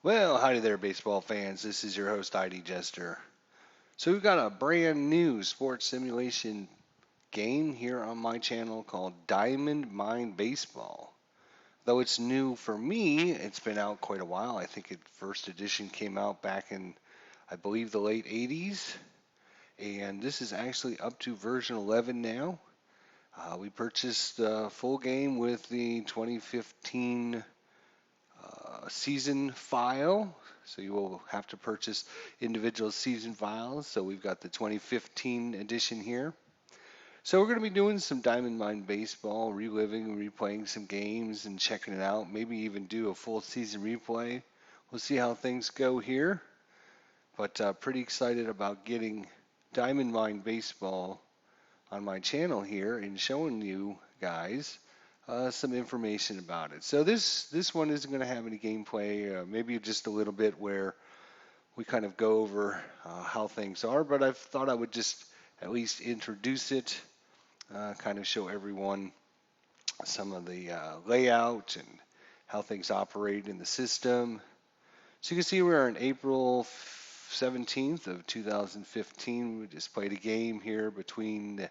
Well, howdy there, baseball fans. This is your host, ID Jester. So, we've got a brand new sports simulation game here on my channel called Diamond Mine Baseball. Though it's new for me, it's been out quite a while. I think first edition came out back in, I believe, the late 80s. And this is actually up to version 11 now. We purchased the full game with the 2015 season file. So you will have to purchase individual season files. So we've got the 2015 edition here. So we're going to be doing some Diamond Mine Baseball, reliving and replaying some games and checking it out. Maybe even do a full season replay. We'll see how things go here. But pretty excited about getting Diamond Mine Baseball on my channel here and showing you guys some information about it. So this one isn't going to have any gameplay, maybe just a little bit where we kind of go over how things are, but I thought I would just at least introduce it, kind of show everyone some of the layout and how things operate in the system. So you can see we're on April 17th of 2015. We just played a game here between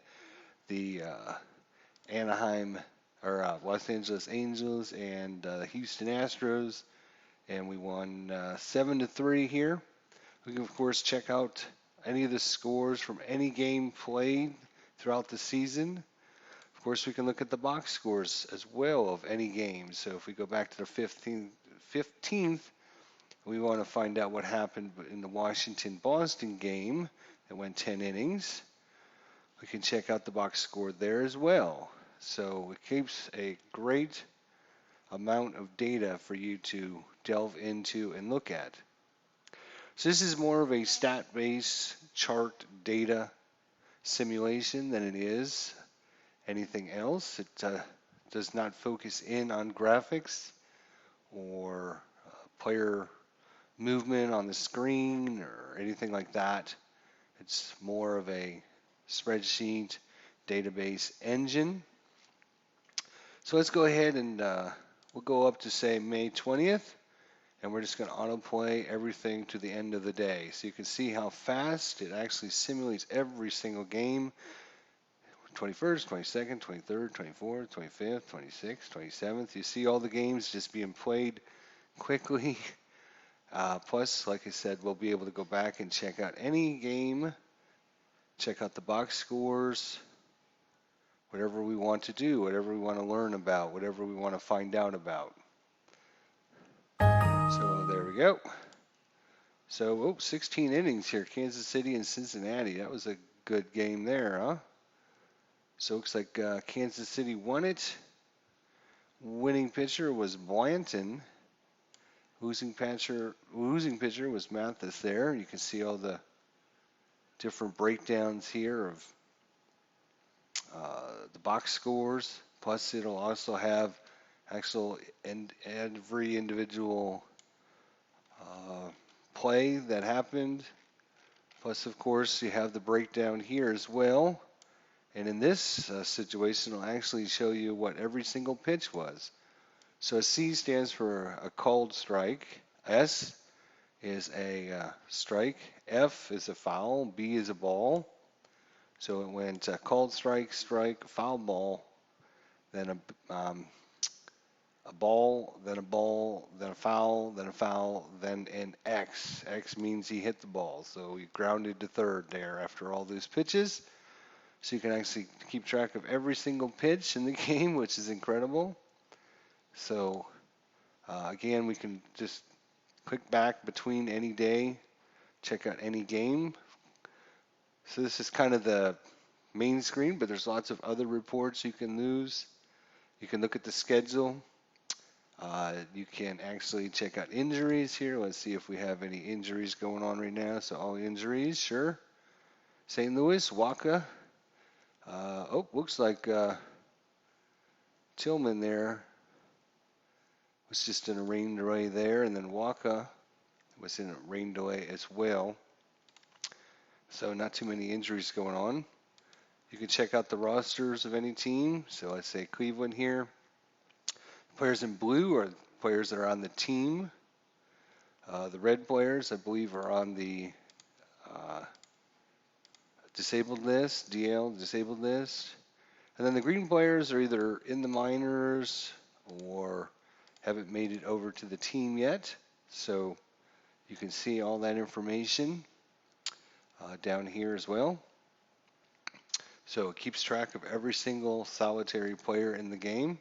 the Anaheim or Los Angeles Angels and the Houston Astros, and we won 7-3 here. We can of course check out any of the scores from any game played throughout the season. Of course, we can look at the box scores as well of any game. So if we go back to the 15th, we want to find out what happened in the Washington-Boston game that went 10 innings. We can check out the box score there as well. So it keeps a great amount of data for you to delve into and look at. So this is more of a stat-based chart data simulation than it is anything else. It does not focus in on graphics or player movement on the screen or anything like that. It's more of a spreadsheet database engine. So let's go ahead and we'll go up to say May 20th, and we're just going to autoplay everything to the end of the day. So you can see how fast it actually simulates every single game. 21st, 22nd, 23rd, 24th, 25th, 26th, 27th. You see all the games just being played quickly. Plus, like I said, we'll be able to go back and check out any game, check out the box scores, whatever we want to do, whatever we want to learn about, whatever we want to find out about. So there we go. So, 16 innings here, Kansas City and Cincinnati. That was a good game there, huh? So it looks like Kansas City won it. Winning pitcher was Blanton. Losing pitcher was Mathis there. You can see all the different breakdowns here of the box scores. Plus, it'll also have every individual play that happened. Plus, of course, you have the breakdown here as well. And in this situation, it'll actually show you what every single pitch was. So a C stands for a called strike. S is a strike. F is a foul. B is a ball. So it went called strike, strike, foul ball, then a ball, then a ball, then a foul, then an X. X means he hit the ball. So he grounded to third there after all those pitches. So you can actually keep track of every single pitch in the game, which is incredible. So again, we can just click back between any day, check out any game. So this is kind of the main screen, but there's lots of other reports you can use. You can look at the schedule. You can actually check out injuries here. Let's see if we have any injuries going on right now. So all injuries, sure. St. Louis, Waka. Looks like Tillman there was just in a rain delay there, and then Waka was in a rain delay as well. So not too many injuries going on. You can check out the rosters of any team. So let's say Cleveland here. Players in blue are players that are on the team. The red players, I believe, are on the uh, disabled list, DL disabled list. And then the green players are either in the minors or haven't made it over to the team yet. So you can see all that information down here as well. So it keeps track of every single solitary player in the game,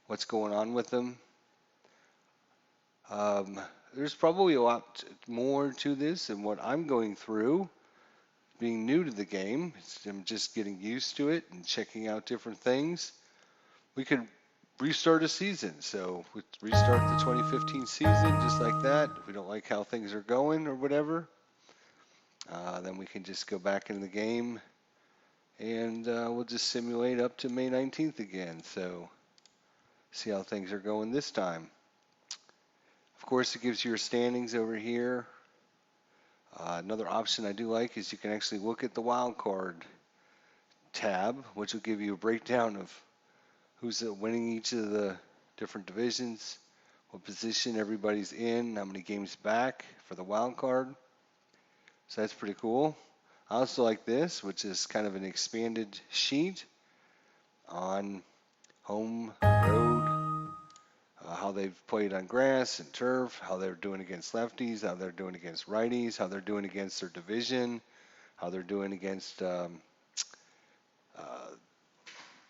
what's going on with them. Um, there's probably a lot more to this than what I'm going through. Being new to the game, I'm just getting used to it and checking out different things. We could restart a season, so we restart the 2015 season just like that. If we don't like how things are going or whatever, then we can just go back into the game and we'll just simulate up to May 19th again. So see how things are going this time. Of course, it gives you your standings over here. Another option I do like is you can actually look at the wild card tab, which will give you a breakdown of who's winning each of the different divisions, what position everybody's in, how many games back for the wild card. So that's pretty cool. I also like this, which is kind of an expanded sheet on home, road, how they've played on grass and turf, how they're doing against lefties, how they're doing against righties, how they're doing against their division, how they're doing against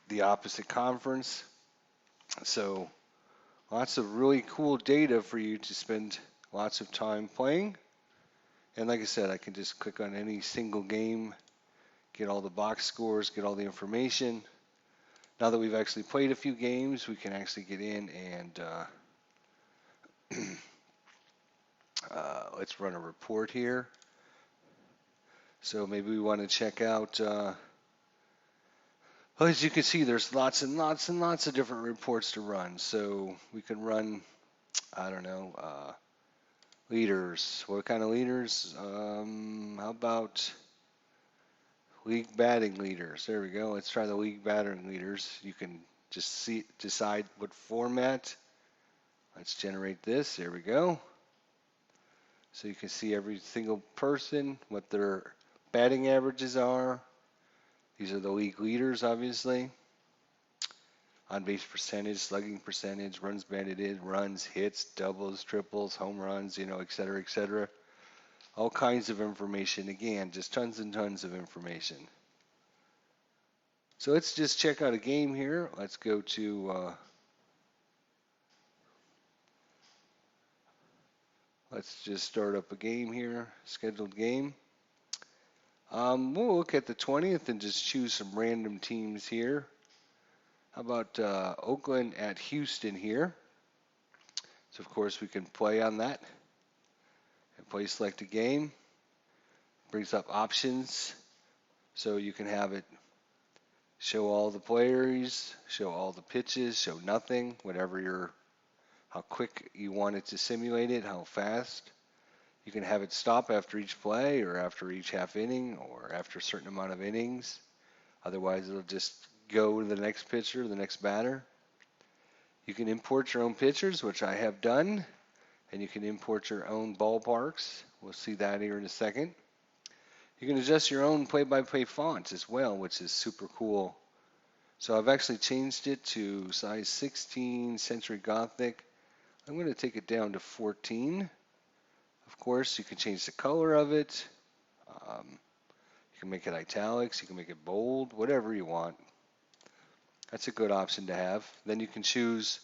the opposite conference. So lots of really cool data for you to spend lots of time playing. And like I said, I can just click on any single game, get all the box scores, get all the information. Now that we've actually played a few games, we can actually get in and let's run a report here. So maybe we want to check out, as you can see, there's lots and lots and lots of different reports to run. So we can run, I don't know, leaders. What kind of leaders? How about league batting leaders? There we go. Let's try the league batting leaders. You can just decide what format. Let's generate this. There we go. So you can see every single person, what their batting averages are. These are the league leaders, obviously. On base percentage, slugging percentage, runs batted in, runs, hits, doubles, triples, home runs, et cetera, et cetera. All kinds of information. Again, just tons and tons of information. So let's just check out a game here. Let's go to, let's just start up a game here, scheduled game. We'll look at the 20th and just choose some random teams here. How about Oakland at Houston here? So of course we can play on that and play select a game. Brings up options, so you can have it show all the players, show all the pitches, show nothing, how quick you want it to simulate it, how fast. You can have it stop after each play or after each half inning or after a certain amount of innings. Otherwise, it'll just go to the next pitcher, the next batter. You can import your own pitchers, which I have done, and you can import your own ballparks. We'll see that here in a second. You can adjust your own play-by-play font as well, which is super cool. So I've actually changed it to size 16 Century Gothic. I'm going to take it down to 14. Of course, you can change the color of it. You can make it italics, you can make it bold, whatever you want. That's a good option to have. Then you can choose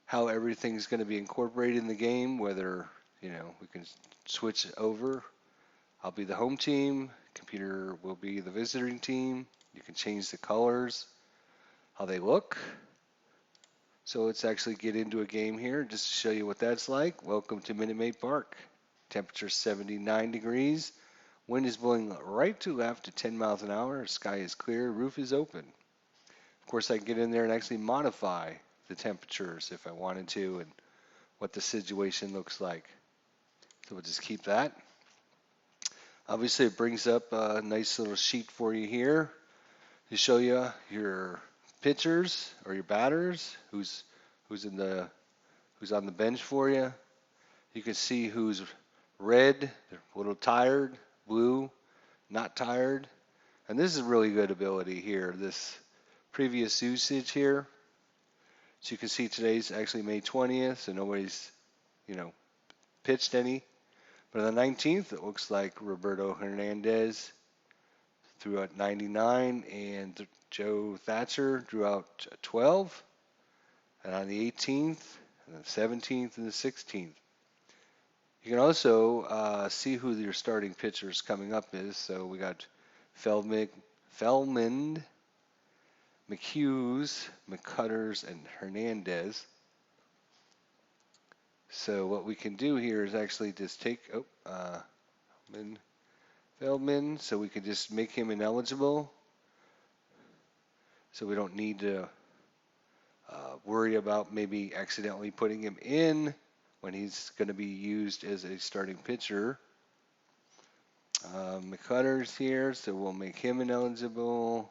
how everything's going to be incorporated in the game, whether, we can switch over. I'll be the home team, computer will be the visiting team. You can change the colors, how they look. So let's actually get into a game here just to show you what that's like. Welcome to Minute Maid Park. Temperature 79 degrees. Wind is blowing right to left at 10 miles an hour. Sky is clear. Roof is open. Of course, I can get in there and actually modify the temperatures if I wanted to and what the situation looks like. So we'll just keep that. Obviously, it brings up a nice little sheet for you here to show you your pitchers or your batters, who's on the bench for you. You can see who's red, they're a little tired, blue, not tired. And this is a really good ability here, this previous usage here. So you can see today's actually May 20th, so nobody's, you know, pitched any. But on the 19th, it looks like Roberto Hernandez threw out 99 and Joe Thatcher drew out 12. And on the 18th, and the 17th, and the 16th. You can also see who your starting pitchers coming up is. So we got Feldman, McHughes, McCutters, and Hernandez. So what we can do here is actually just take Feldman, so we can just make him ineligible. So we don't need to worry about maybe accidentally putting him in when he's going to be used as a starting pitcher. McCutters here, so we'll make him ineligible.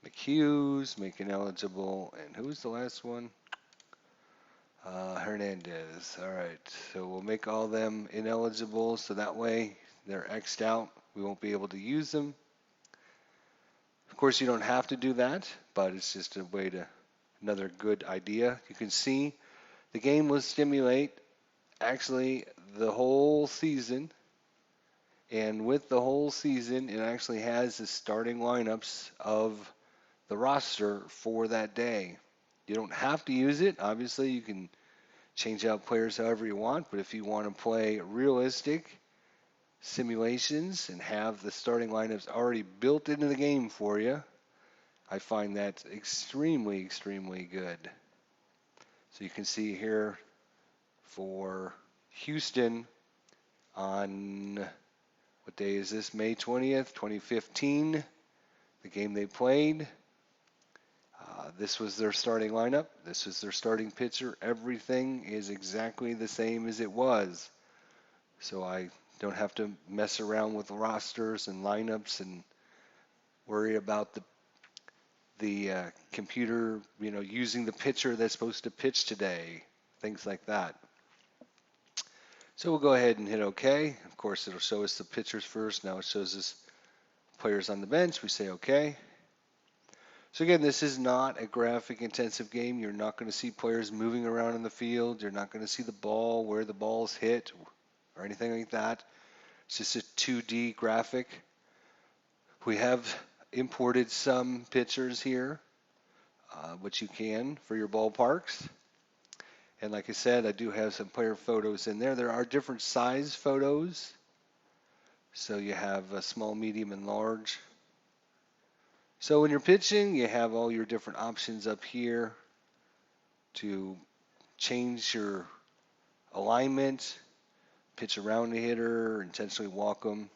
McHughes, make ineligible. And who's the last one? Hernandez. All right, so we'll make all them ineligible, so that way they're X'd out. We won't be able to use them. Of course, you don't have to do that, but it's just a way to, another good idea. You can see the game will stimulate actually the whole season. And with the whole season, it actually has the starting lineups of the roster for that day. You don't have to use it. Obviously, you can change out players however you want, but if you want to play realistic simulations and have the starting lineups already built into the game for you, I find that extremely, extremely good. So you can see here for Houston on, what day is this? May 20th, 2015, the game they played. This was their starting lineup. This is their starting pitcher. Everything is exactly the same as it was. So I don't have to mess around with rosters and lineups and worry about the computer, using the pitcher that's supposed to pitch today, things like that. So we'll go ahead and hit OK. Of course, it'll show us the pitchers first. Now it shows us players on the bench. We say OK. So again, this is not a graphic intensive game. You're not going to see players moving around in the field. You're not going to see the ball, where the ball's hit, or anything like that. It's just a 2D graphic. We have imported some pictures here, which you can for your ballparks. And like I said, I do have some player photos in there. There are different size photos. So you have a small, medium, and large. So when you're pitching, you have all your different options up here to change your alignment, pitch around the hitter, intentionally walk them.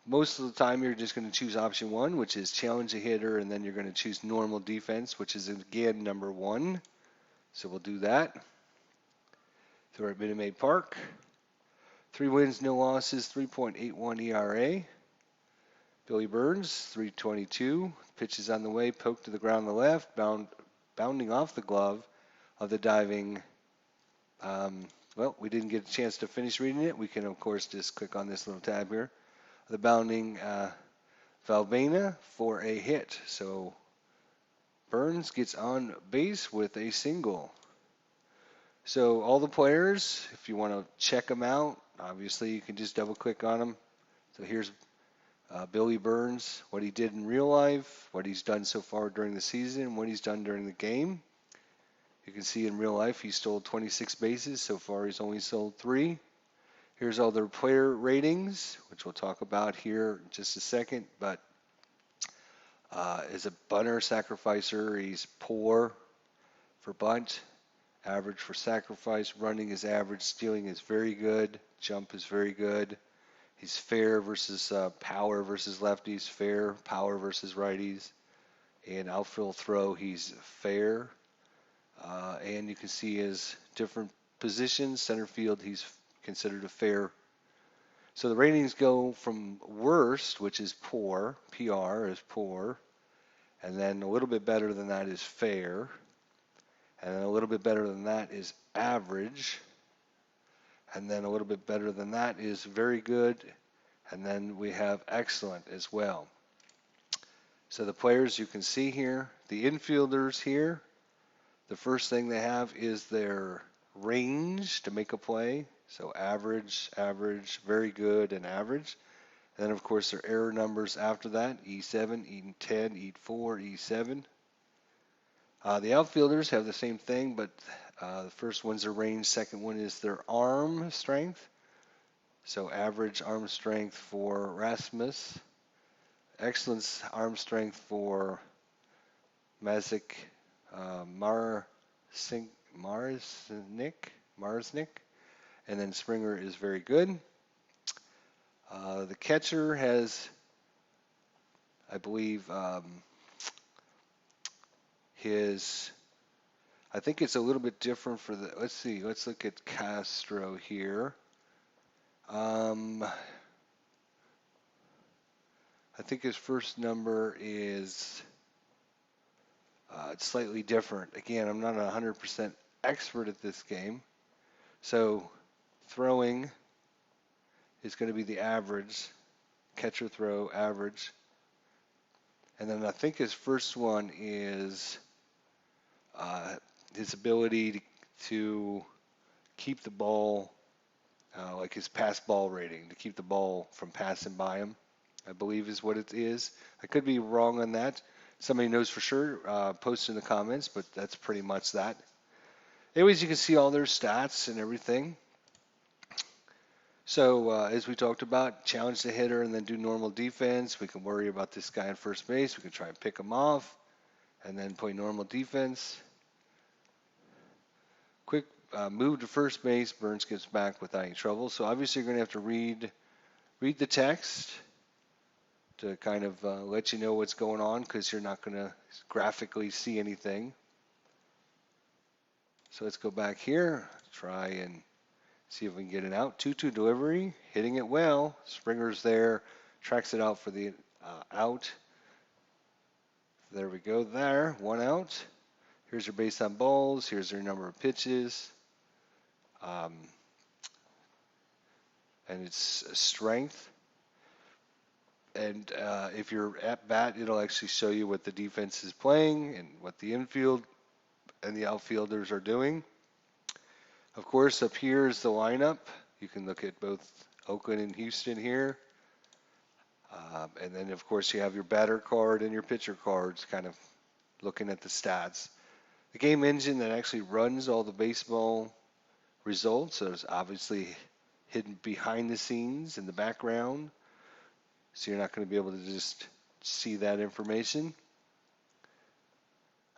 Most of the time, you're just going to choose option 1, which is challenge the hitter, and then you're going to choose normal defense, which is again number 1. So we'll do that. So we're at Minute Maid Park. 3 wins, no losses, 3.81 ERA. Billy Burns, 322. Pitches on the way, poked to the ground on the left, bounding off the glove of the diving. Well, we didn't get a chance to finish reading it. We can, of course, just click on this little tab here. The bounding Valvena for a hit. So Burns gets on base with a single. So all the players, if you want to check them out, obviously you can just double click on them. So here's Billy Burns, what he did in real life, what he's done so far during the season, what he's done during the game. You can see in real life he stole 26 bases. So far he's only sold 3. Here's all their player ratings, which we'll talk about here in just a second. But as a bunter sacrificer, he's poor for bunt, average for sacrifice, running is average, stealing is very good, jump is very good. He's fair versus power versus lefties, fair, power versus righties. And outfield throw, he's fair. And you can see his different positions. Center field, he's considered a fair. So the ratings go from worst, which is poor, PR is poor. And then a little bit better than that is fair. And then a little bit better than that is average. And then a little bit better than that is very good. And then we have excellent as well. So the players you can see here, the infielders here, the first thing they have is their range to make a play. So average, average, very good, and average. And then of course their error numbers after that, E7, E10, E4, E7. The outfielders have the same thing, but the first one's their range, second one is their arm strength. So average arm strength for Rasmus, excellent arm strength for Mazik Marsnik, and then Springer is very good. The catcher has, I believe, I think it's a little bit different for the, let's see, let's look at Castro here. I think his first number is it's slightly different. Again, I'm not 100% expert at this game. So throwing is going to be the average, catcher throw average. And then I think his first one is his ability to keep the ball, like his pass ball rating, to keep the ball from passing by him, I believe is what it is. I could be wrong on that. Somebody knows for sure, post in the comments, but that's pretty much that. Anyways, you can see all their stats and everything. So as we talked about, challenge the hitter and then do normal defense. We can worry about this guy on first base. We can try and pick him off and then play normal defense. Quick move to first base. Burns gets back without any trouble. So obviously you're going to have to read the text to kind of let you know what's going on, because you're not going to graphically see anything. So let's go back here, try and see if we can get it out. 2-2 delivery, hitting it well. Springer's there, tracks it out for the out. There we go there, 1 out. Here's your base on balls. Here's your number of pitches. And it's strength. And if you're at bat, it'll actually show you what the defense is playing and what the infield and the outfielders are doing. Of course, up here is the lineup. You can look at both Oakland and Houston here. And then, of course, you have your batter card and your pitcher cards, kind of looking at the stats. The game engine that actually runs all the baseball results is obviously hidden behind the scenes in the background. So you're not going to be able to just see that information.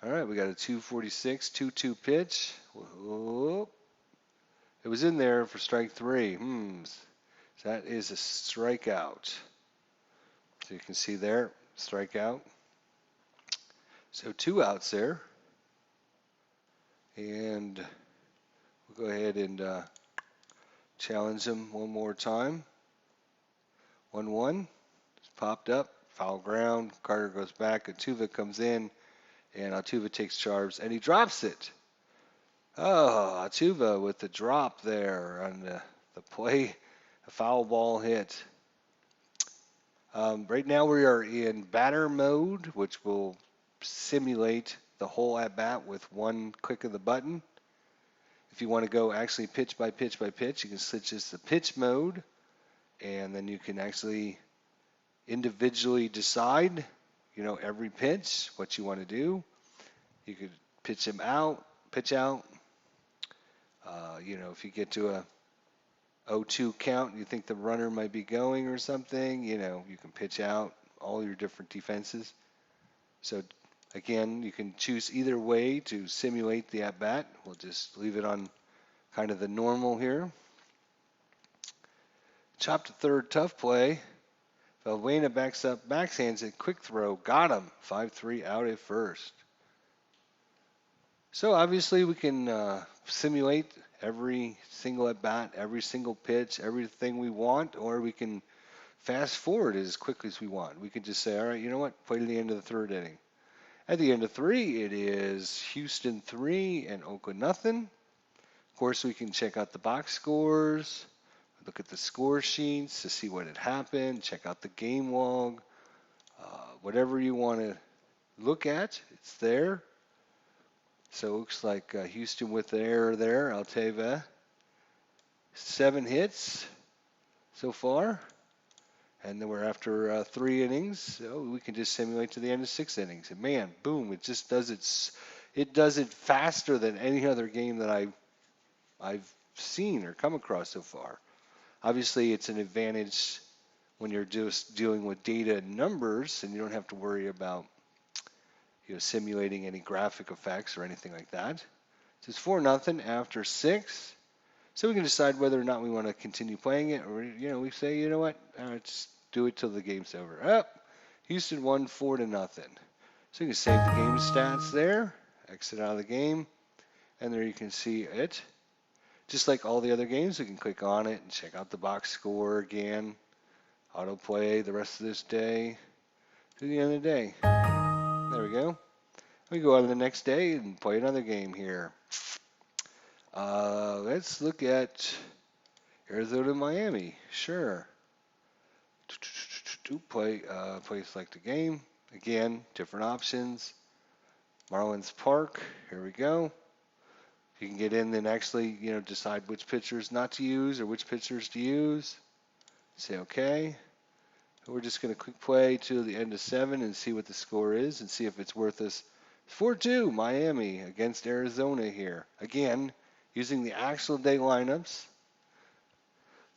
All right, we got a 246, 2-2 pitch. Whoa. It was in there for strike 3. So that is a strikeout. So you can see there, strikeout. So 2 outs there. And we'll go ahead and challenge him one more time. 1-1. It's popped up. Foul ground. Carter goes back. Altuve comes in. And Altuve takes charge. And he drops it. Oh, Altuve with the drop there on the play. A foul ball hit. Right now we are in batter mode, which will simulate the whole at-bat with one click of the button. If you want to go actually pitch by pitch by pitch, you can switch this to pitch mode, and then you can actually individually decide, every pitch, what you want to do. You could pitch out. If you get to a 0-2 count and you think the runner might be going or something, you can pitch out all your different defenses. So again, you can choose either way to simulate the at-bat. We'll just leave it on kind of the normal here. Chop to third, tough play. Valbuena backs up, backhands it, quick throw, got him. 5-3 out at first. So obviously we can simulate every single at-bat, every single pitch, everything we want, or we can fast forward as quickly as we want. We can just say, all right, you know what, play to the end of the third inning. At the end of 3, it is Houston 3 and Oakland nothing. course, we can check out the box scores, look at the score sheets to see what had happened, check out the game log, whatever you want to look at, it's there. So it looks like Houston with the error there, Alteva. 7 hits so far. And then we're after 3 innings, so we can just simulate to the end of 6 innings. And man, boom, it just does it does it faster than any other game that I've seen or come across so far. Obviously, it's an advantage when you're just dealing with data and numbers, and you don't have to worry about simulating any graphic effects or anything like that. So it's 4-0 after 6. So we can decide whether or not we want to continue playing it, or we say, you know what, just do it till the game's over. Houston won 4-0. So you can save the game stats there, exit out of the game, and there you can see it. Just like all the other games, we can click on it and check out the box score again, autoplay the rest of this day to the end of the day. There we go. We go on to the next day and play another game here. Let's look at Arizona, Miami. Sure. Play select a game. Again, different options. Marlins Park. Here we go. You can get in and actually, decide which pitchers not to use or which pitchers to use. Say OK. We're just going to click play to the end of 7 and see what the score is and see if it's worth us. 4-2 Miami against Arizona here. Again, using the actual day lineups,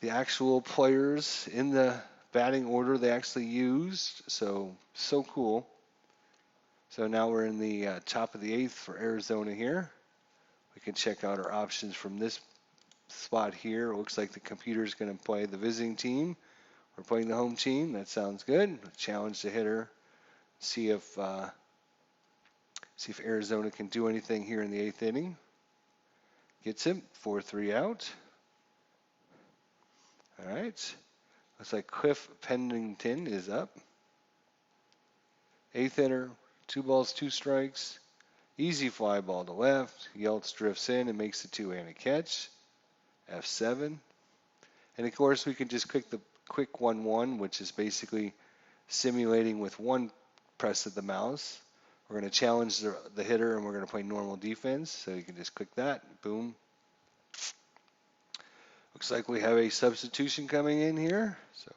the actual players in the batting order they actually used. So cool. So now we're in the top of the 8th for Arizona here. We can check out our options from this spot here. It looks like the computer is going to play the visiting team. We're playing the home team. That sounds good. Challenge the hitter. See if Arizona can do anything here in the 8th inning. Gets him. 4-3 out. All right. Looks like Cliff Pennington is up. 8th inner. 2 balls, 2 strikes. Easy fly ball to left. Yelts drifts in and makes the 2-handed catch. F7. And of course, we can just click the quick 1-1, which is basically simulating with one press of the mouse. We're going to challenge the hitter, and we're going to play normal defense. So you can just click that. Boom. Looks like we have a substitution coming in here. So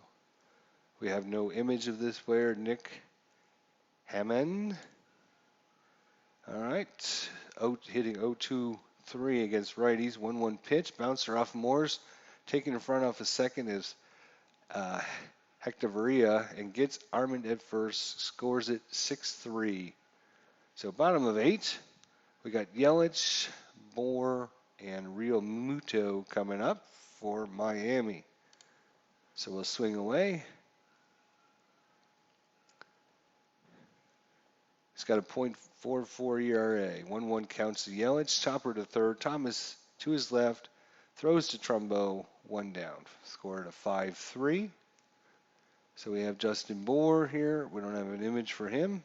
we have no image of this player, Nick Hammond. All right. Hitting 0-2-3 against righties. 1-1 pitch. Bouncer off Morse. Taking in front off a second is Hector Varela and gets Armand at first. Scores it 6-3. So bottom of 8. We got Yelich, Bohr, and Real Muto coming up for Miami. So we'll swing away. He's got a .44 ERA. 1-1 counts to Yelich. Chopper to third. Thomas to his left. Throws to Trumbo. 1 down. Scored a 5-3. So we have Justin Bohr here. We don't have an image for him.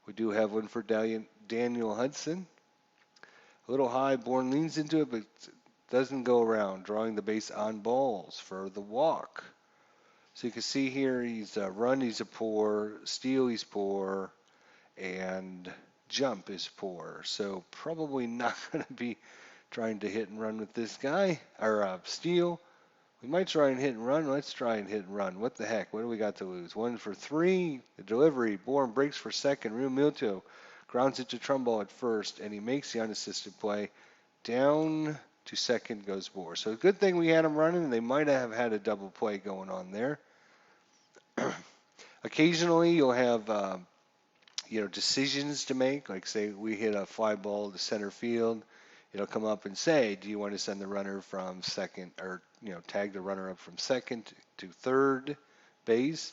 We do have one for Daniel Hudson. A little high. Bourne leans into it, but doesn't go around, drawing the base on balls for the walk. So you can see here, he's a run, he's a poor, steal, he's poor, and jump is poor. So probably not going to be trying to hit and run with this guy, or steal. We might try and hit and run. Let's try and hit and run. What the heck? What do we got to lose? 1 for 3. The delivery. Bourne breaks for second. Real Milto grounds it to Trumbull at first, and he makes the unassisted play. Down to second goes Bohr. So good thing we had him running. They might have had a double play going on there. Occasionally, you'll have decisions to make. Like say we hit a fly ball to center field. It'll come up and say, do you want to send the runner from second, or tag the runner up from second to third base?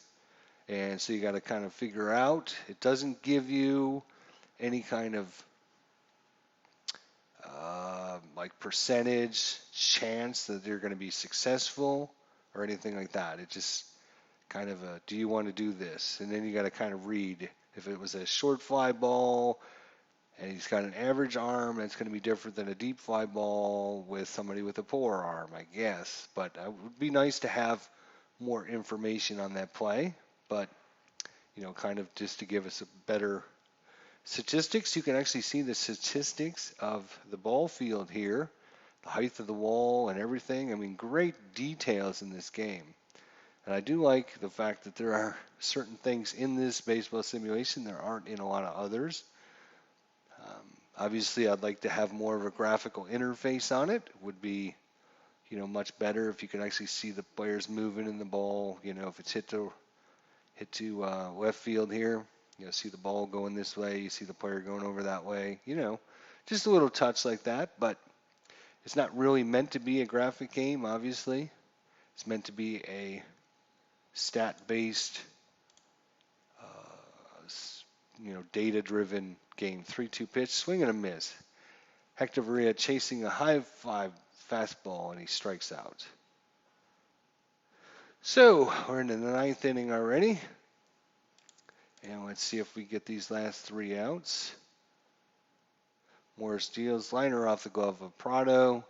And so you got to kind of figure out. It doesn't give you any kind of like percentage chance that they're going to be successful or anything like that. It just kind of do you want to do this? And then you got to kind of read if it was a short fly ball And he's got an average arm that's going to be different than a deep fly ball with somebody with a poor arm, I guess. But it would be nice to have more information on that play. But, kind of just to give us a better statistics, you can actually see the statistics of the ball field here, the height of the wall and everything. I mean, great details in this game. And I do like the fact that there are certain things in this baseball simulation there aren't in a lot of others. Obviously, I'd like to have more of a graphical interface on it. It would be, much better if you could actually see the players moving in the ball. If it's hit to left field here, see the ball going this way, you see the player going over that way. Just a little touch like that. But it's not really meant to be a graphic game. Obviously, it's meant to be a stat-based, data-driven game. 3-2 pitch, swing and a miss. Hector Varela chasing a high five fastball, and he strikes out. So we're into the ninth inning already, and let's see if we get these last 3 outs. Morris deals liner off the glove of Prado.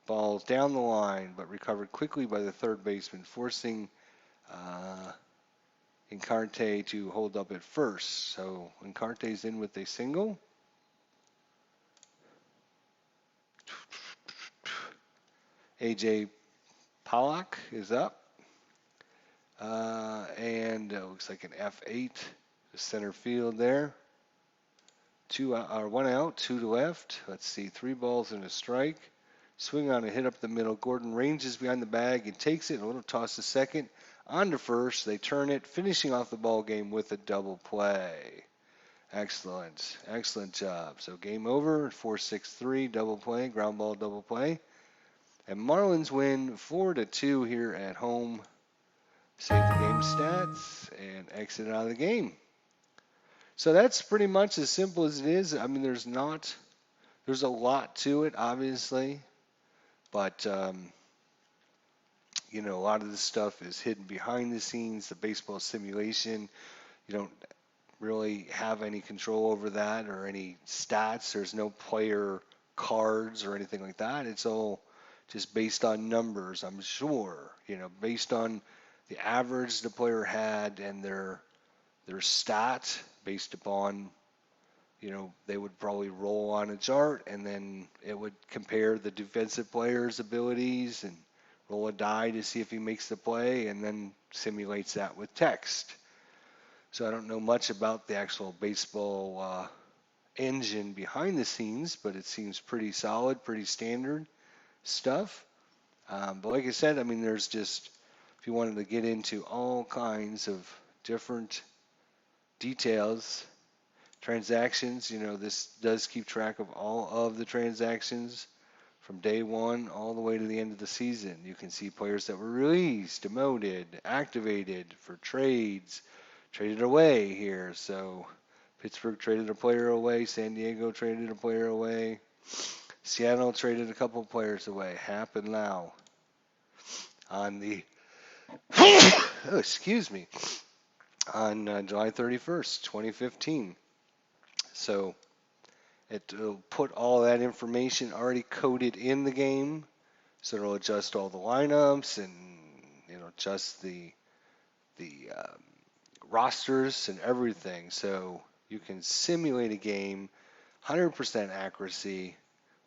Ball down the line, but recovered quickly by the third baseman, forcing Encarte to hold up at first. So Encarte's in with a single. AJ Pollock is up. And it looks like an F8 to center field there. 1 out, 2 to left. Let's see, 3 balls and a strike. Swing on a hit up the middle. Gordon ranges behind the bag and takes it. A little toss to second. On to first. They turn it, finishing off the ball game with a double play. Excellent. Excellent job. So game over. 4-6-3, double play, ground ball, double play. And Marlins win 4-2 here at home. Save the game stats and exit out of the game. So that's pretty much as simple as it is. I mean, there's a lot to it, obviously. But, a lot of this stuff is hidden behind the scenes, the baseball simulation. You don't really have any control over that or any stats. There's no player cards or anything like that. It's all just based on numbers, I'm sure. Based on the average the player had and their stat based upon, they would probably roll on a chart and then it would compare the defensive player's abilities and roll a die to see if he makes the play and then simulates that with text. So I don't know much about the actual baseball engine behind the scenes, but it seems pretty solid, pretty standard stuff. But like I said, I mean, there's just, if you wanted to get into all kinds of different details, transactions, this does keep track of all of the transactions from day one all the way to the end of the season. You can see players that were released, demoted, activated for trades, traded away here. So Pittsburgh traded a player away, San Diego traded a player away, Seattle traded a couple players away. Happened now on the on July 31st, 2015. So it'll put all that information already coded in the game. So it'll adjust all the lineups and adjust the rosters and everything. So you can simulate a game, 100% accuracy,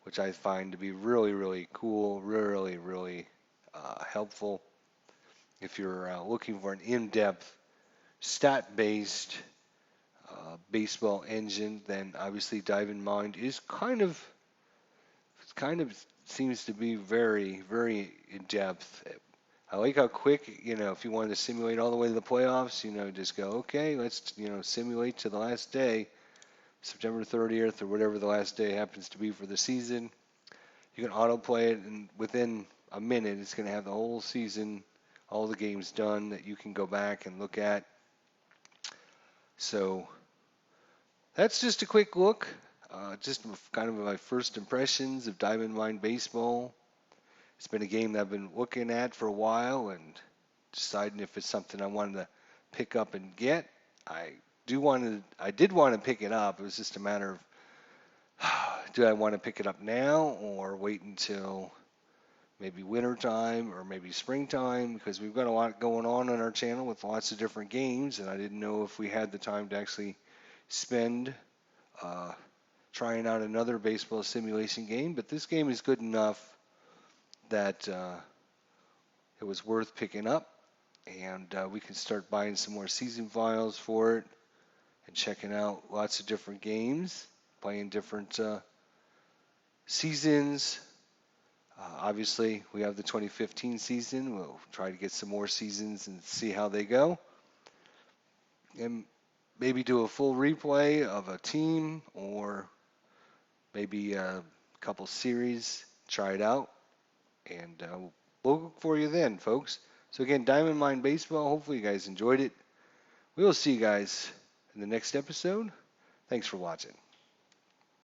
which I find to be really, really cool, really, really helpful. If you're looking for an in-depth, stat-based baseball engine, then obviously Diamond Mind is kind of seems to be very, very in-depth. I like how quick, if you wanted to simulate all the way to the playoffs, just go, okay, let's, simulate to the last day, September 30th or whatever the last day happens to be for the season. You can autoplay it, and within a minute, it's going to have the whole season, all the games done that you can go back and look at. So that's just a quick look, just kind of my first impressions of Diamond Mine Baseball. It's been a game that I've been looking at for a while and deciding if it's something I wanted to pick up and get. I did want to pick it up. It was just a matter of Do I want to pick it up now or wait until maybe winter time or maybe springtime? Because we've got a lot going on our channel with lots of different games, and I didn't know if we had the time to actually spend uh, trying out another baseball simulation game. But this game is good enough that it was worth picking up, and we can start buying some more season files for it and checking out lots of different games, playing different seasons. Obviously, we have the 2015 season. We'll try to get some more seasons and see how they go. And maybe do a full replay of a team or maybe a couple series, try it out. And we'll look for you then, folks. So again, Diamond Mine Baseball. Hopefully you guys enjoyed it. We will see you guys in the next episode. Thanks for watching.